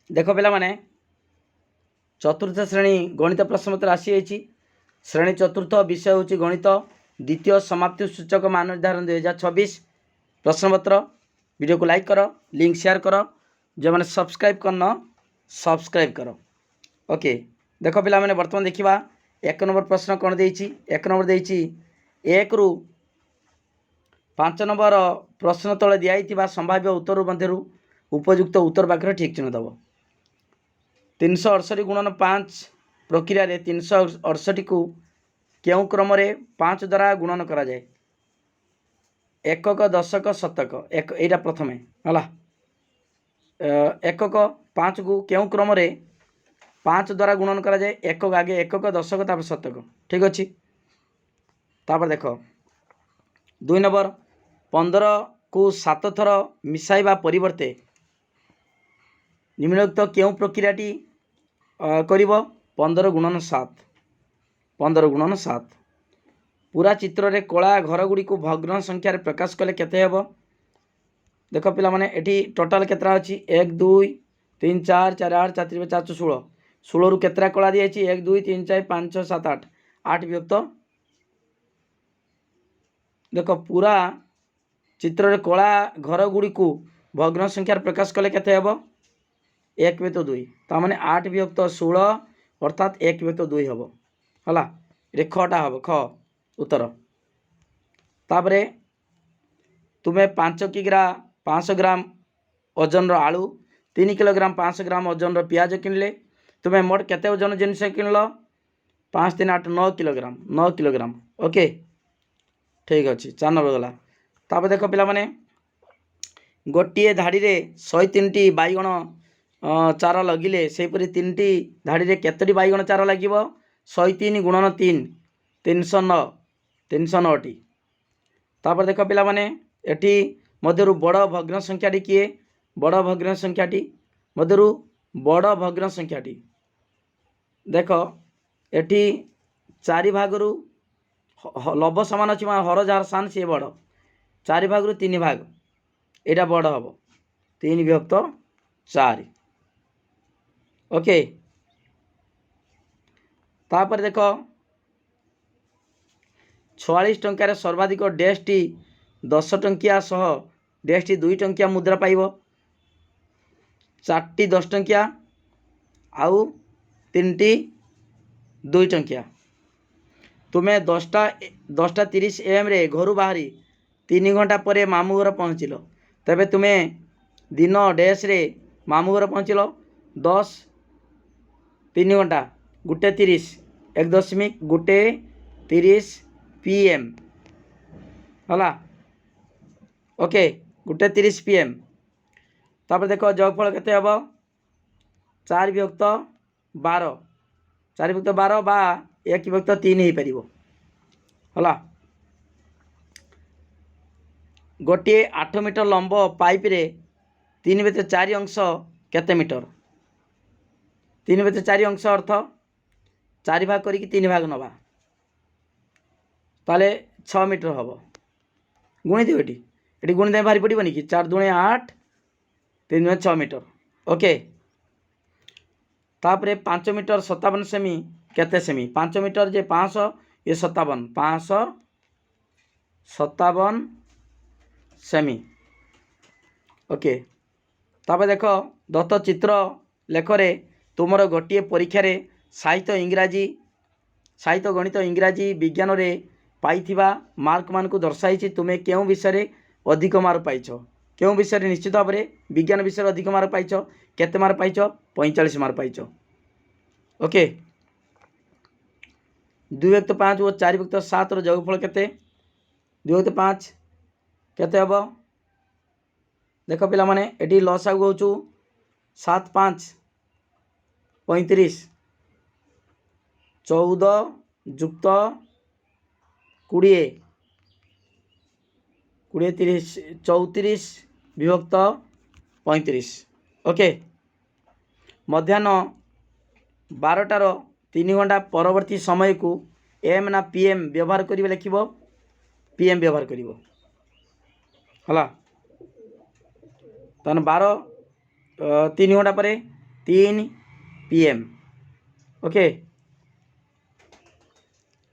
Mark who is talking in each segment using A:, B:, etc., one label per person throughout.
A: देख पे चतुर्थ श्रेणी गणित प्रश्नपत्र आसी श्रेणी चतुर्थ विषय हूँ गणित द्वितीय समाप्ति सूचक मान निर्धारण 2026 प्रश्नपत्र। वीडियो को लाइक कर, लिंक शेयर कर, जो मैंने सब्सक्राइब करना सब्सक्राइब कर। ओके देख पे बर्तमान देखा 1 नंबर प्रश्न कौन दे 1 नंबर दे 1 रु 5 नंबर प्रश्न तले दिखाई संभाव्य उत्तर मध्य उपयुक्त उत्तर पाखे ठीक चिन्ह दब। 368 गुणन 5 प्रक्रिया 368 को क्यों क्रम 5 द्वारा गुणन करा जाए? एकक, दशक, शतक एक एटा प्रथम है एकक 5 को क्यों क्रम 5 द्वारा गुणन करा जाए? एकक आगे एकक, दशक, तापर शतक। ठीक अच्छे। तापर देख 2 नंबर 15 को 7 थर मिसाइबा परिवर्ते निम्नलिखित क्यों प्रक्रियाटी करिब? 15 गुणन 7 15 गुणन 7। पूरा चित्र रे कला घर गुड़ी को भग्न संख्यार प्रकाश कले केते हेबो? देख पिला माने एठी टोटल केतरा अछि 1 2 3 4 4 8 4 3 4 16 16 रु केतरा कला दिया अछि 1 2 3 4 5 6 7 8 8 विभक्त। देख पूरा चित्र रे कला घर गुड़ी को भग्न संख्यार प्रकाश कले केते हेबो? 1 विभक्त 2 ता माने 8 विभक्त 16 अर्थात 1 विभक्त 2 हेबो हला। रे खटा हेबो ख उत्तर। तापरे तुम्हें 500 ग्राम ओजन आलू 3 किलोग्राम 500 ग्राम ओजन पियाज किनले तुम्हें मोट केते ओजन जिनस किनल? 5 3 8 9 किलोग्राम। ओके ठीक अच्छे 4 नंबर गला। तापर देख पिला माने गोटे धाड़ी रे 103 बैगण चारा लगिले सेपरी 3टी धाड़ी रे केतटी बैगण चारा लगिबो? 103 गुणन 3 309 309टी। तापर देख पिला माने एटी मध्यरु बड़ भग्न संख्याटी किए? बड़ भग्न संख्याटी मध्यरु बड़ भग्न संख्याटी देख एटी 4 भागरु लभ समान अच्छी हर जार सान सी बड़ 4 भागरु 3 भाग एटा बड़ हम 3 विभक्त 4। ओके तापर देख 46 टंकार सर्वाधिक डैशटी 10 टंकिया सह डैशटी 2 टंकिया मुद्रा पाइब 4टी 10 टंकिया आउ 3टी 2 टंकिया। तुम्हें 10टा 30 AM रे घर बाहरी 3 घंटा पर मामू घर पहुँचल तेबे तुम्हें दिन डैश रे मामू घर पहुँचल 10 3 घंटा 1:30 1:30 PM हला। Okay 1:30 PM। तापर देख जोगफल केते हबो? 4 विभक्त 12 4 विभक्त 12 बा 1 विभक्त 3 ही परिबो हला। गोटे 8 मीटर लंब पाइप रे 3 विभक्त 4 अंश केते मीटर? 3 विभक्त 4 अंश अर्थ 4 भाग करी 3 भाग नवा ताले 6 मीटर हम गुणी दिव ये गुणी दे भारी पड़ोनी कि 4 दूणे 8 3 दूणे 6 मीटर। ओके तापरे 5 मीटर 57 सेमी केते सेमी? 5 मीटर जे 500 ये 57 557 सेमी। ओके तापर देख दत्त चित्र लेखरे तुमर गोटे परीक्षा रे साहित्य गणित इंग्राजी विज्ञान रे पाइथिबा मार्क मान को दर्शाई तुम्हें क्यों विषय अधिक मार्क पाइछ? क्यों विषय निश्चित भाव में विज्ञान विषय अधिक मार्क पाइछ? केते मार्क पाइछ? 45 मार्क पाइछ। ओके 2 विभक्त 5 और 4 विभक्त 7 रो जोगफल केते? 2 विभक्त 5 केते हबो? देख पिला माने एटी लस आगु होचु 7 5 35 14 जुक्त 20 30 34 विभक्त 35। ओके मध्याह्न 12टार 3 घंटा परवर्ती समय को एम ना PM व्यवहार करिवे लिखिबो? PM व्यवहार करिवो हला। तन 12 3 घंटा पर 3 PM। ओके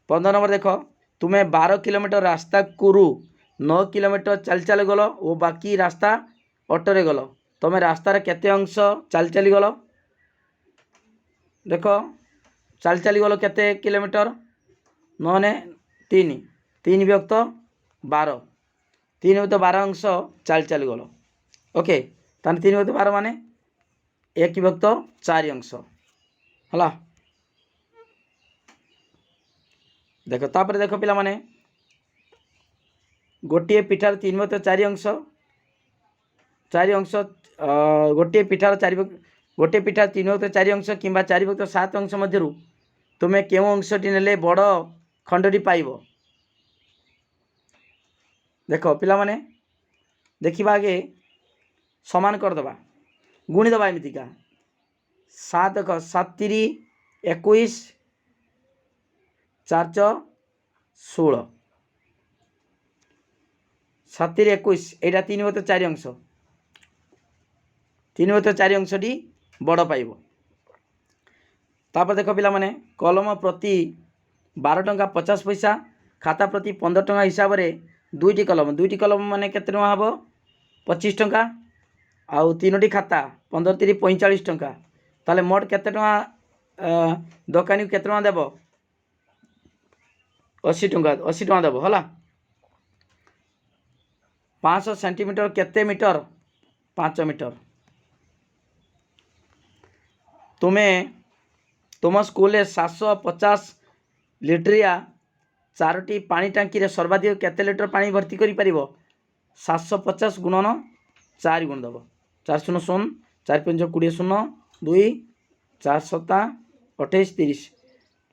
A: 15 नंबर देख तुम्हें 12 किलोमीटर रास्ता कुरु 9 किलोमीटर चल चल गल और बाकी रास्ता ऑटोरे गल तुम रास्तार केते अंश चल चली गल देख चल चली गल केते किलोमीटर 9 ने 3 3 विभक्त 12 3 विभक्त 12 अंश चल चली गल ओके ताने 3 विभक्त 12 माने 1 विभक्त 4 अंश हला देख तापर देख पिला माने गोटे पिठार 3 विभक्त 4 अंश 4 अंश गोटे पिठार 4 गोटे पिठार 3 विभक्त 4 अंश किंबा 4 विभक्त 7 अंश मध्यरु तुम्हें केउ अंशटी नेले बड़ खंडटी पाइब देख पिला माने देखिबा आगे समान करदबा गुणीदबा एमतीका 7 देख 7 3 21 4 4 16 7 3 21 एटा 3 विभक्त 4 अंश 3 विभक्त 4 अंशटी बड़ पाइब तापर देख पिला माने कलम प्रति 12 टंका 50 पैसा खाता प्रति 15 टंका हिसाब से दुईटी कलम माने केते टंका हबो 25 टंका आउ तीनोटी खाता 15 3 45 टंका ताले मोट केते टंका दुकानी केते टंका देबो 80 टंका देबो हला 500 सेंटीमीटर केते मीटर 5 मीटर तुम्हें तुम स्कूल 750 लिटरिया 4टी पानी टांकी रे सर्वाधिक केते लिटर पानी भर्ती करि परिबो 750 गुणन 4 गुण दब 4 शून्य 0 4 5 20 0 2 4 7 28 30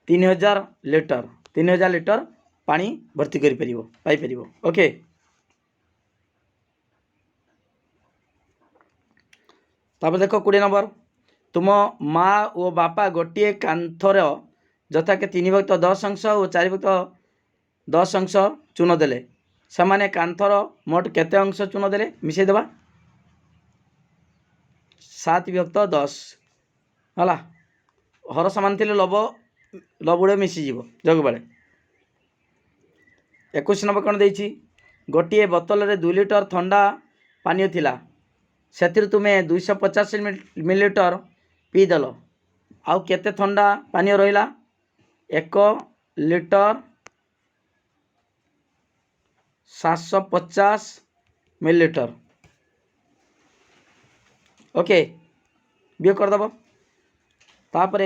A: 3000 लिटर पानी भर्ती करि परिबो पाई परिबो ओके तापर देख 20 नंबर तुम माँ और बापा गोटे कांथर जथा के 3 विभक्त 10 अंश और 4 विभक्त 10 अंश चून देले से कांथर मोट केते अंश चून देले मिसई देबा 7 विभक्त 10 हला हर समान थिले लबुड़े मिसी जीव जग बेले 21 नंबर कौन देछि गोटे बोतल रे 2 लिटर ठंडा पानी थिला से तुम्हें 250 मिलीलीटर पीदेल आउ केते ठंडा पानी रहिला 1 लिटर 750 मिलीलीटर ओके बियो करदेव तापर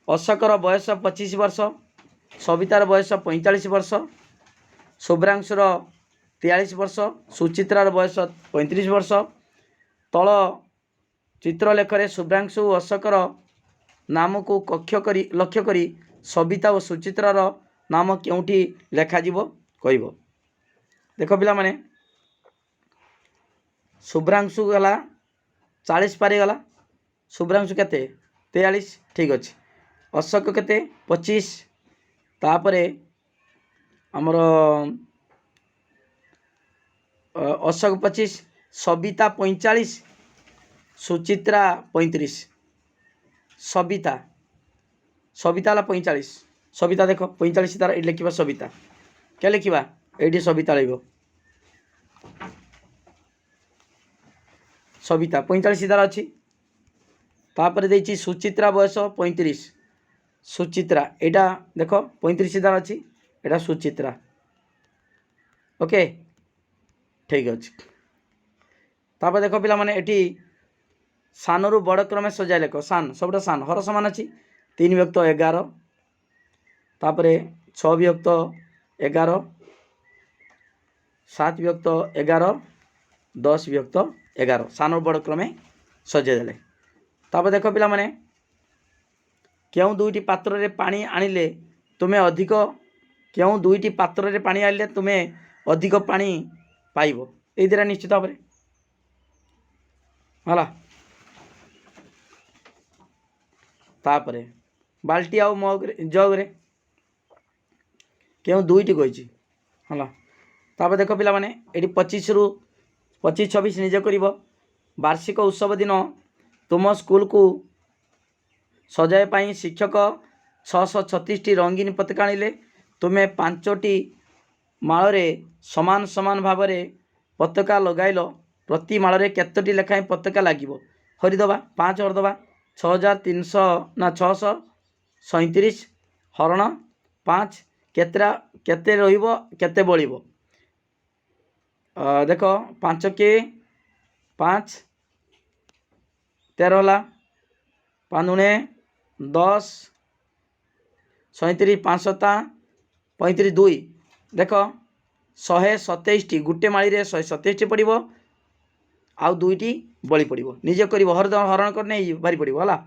A: अशोकर बयस 25 वर्ष सवितार बयस 45 वर्ष शुभ्रांशुर 43 वर्ष सुचित्रार बयस 35 वर्ष तल चित्रलेखरे शुभ्रांशु अशोकर नाम को लक्ष्य करी सविता और सुचित्रार नाम केउठी लेखा जीवो कहबो देख पिला माने शुभ्रांशु गला 40 पारी गला शुभ्रांशु केते 43 ठीक अच्छे अशोक केते 25 तापरे हमर अशोक 25 सविता 45 सुचित्रा 35 सविता वाला 45 सविता देख 45 तार ये लिखा सविता क्या लिखा ये सविता लिख सविता 45 तार अच्छी तापर देछि सुचित्रा बयस 35 सुचित्रा एटा देख 35 तार अच्छी एटा सुचित्रा ओके ठीक अच्छे तापर देख पिला माने एटी सानरू बड़ क्रमे सजाए लेख सान सबटा सान हर समान अच्छी 3 विभक्त 11 तापर 6 विभक्त 11 7 विभक्त 11 10 विभक्त 11 सानरू बड़ क्रमे सजाए देले तापर देख पिला माने क्यों दुईटी पात्र रे पानी आनिले तुम्हें अधिक क्यों दुईटी पात्र रे पानी आनिले तुम्हें अधिक पानी पाइब ए दिरा निश्चित भाव हला तापरे बाल्टी आउ मग जग रे क्यों दुईटी कही हला तापर देख पिला माने एटी 25 रु 25 26 निज कर वार्षिक उत्सव दिन तुम स्कूल को सजाइवाई शिक्षक 636 रंगीन पताका आनिले तुम्हें 5टी माଳରେ समान समान भाव में पताका लगाइल प्रति माଳରେ केतोटी लेखाएं पताका लगिब हरिदबा 5 हरदबा 6300 ना 637 हरण 5 केतरा केते रहिबो केते बळिबो देख 5 के 5 13 ला 5 10 37 5 35 2 देख 127 गोटे माड़ी रे 127 पड़ो आउ दुईटी बड़ी पड़ो निजे कर हरण कर नहीं बारी पड़ो है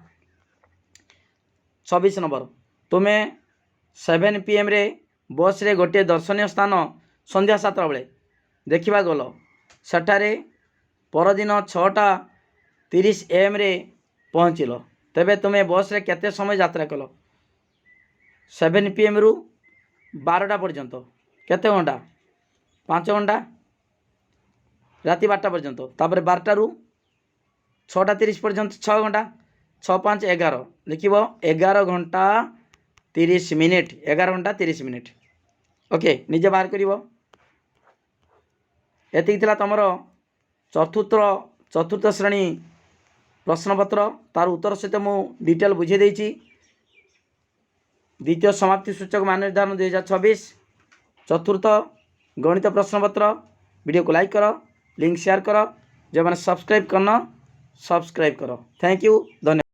A: 26 नंबर तुम्हें 7 PM रे बस रे गोटे दर्शनीय स्थान संध्या 7 बेले देखा गल सेठारे परदिन 6:30 AM रे पहुँचल तेबे तुम्हें बस रे केते समय यात्रा कल 7 PM रु 12टा पर्यंत केते घंटा 5 घंटा राति 12टा पर्यंत तापर 12टा रु 6:30 पर्यंत 6 घंटा 6 5 11 लिखिब 11 घंटा 30 मिनिट 11 घंटा 30 मिनिट ओके निजे बाहर करिवो एतिक थिला तमर चतुर्थ श्रेणी प्रश्नपत्र तार उत्तर सहित मु डिटेल बुझे देछि द्वितीय समाप्ति सूचक मान निर्धारण 2026 चतुर्थ गणित प्रश्नपत्र वीडियो को लाइक करो लिंक शेयर करो जो मैंने सब्सक्राइब करना सब्सक्राइब करो थैंक यू धन्यवाद।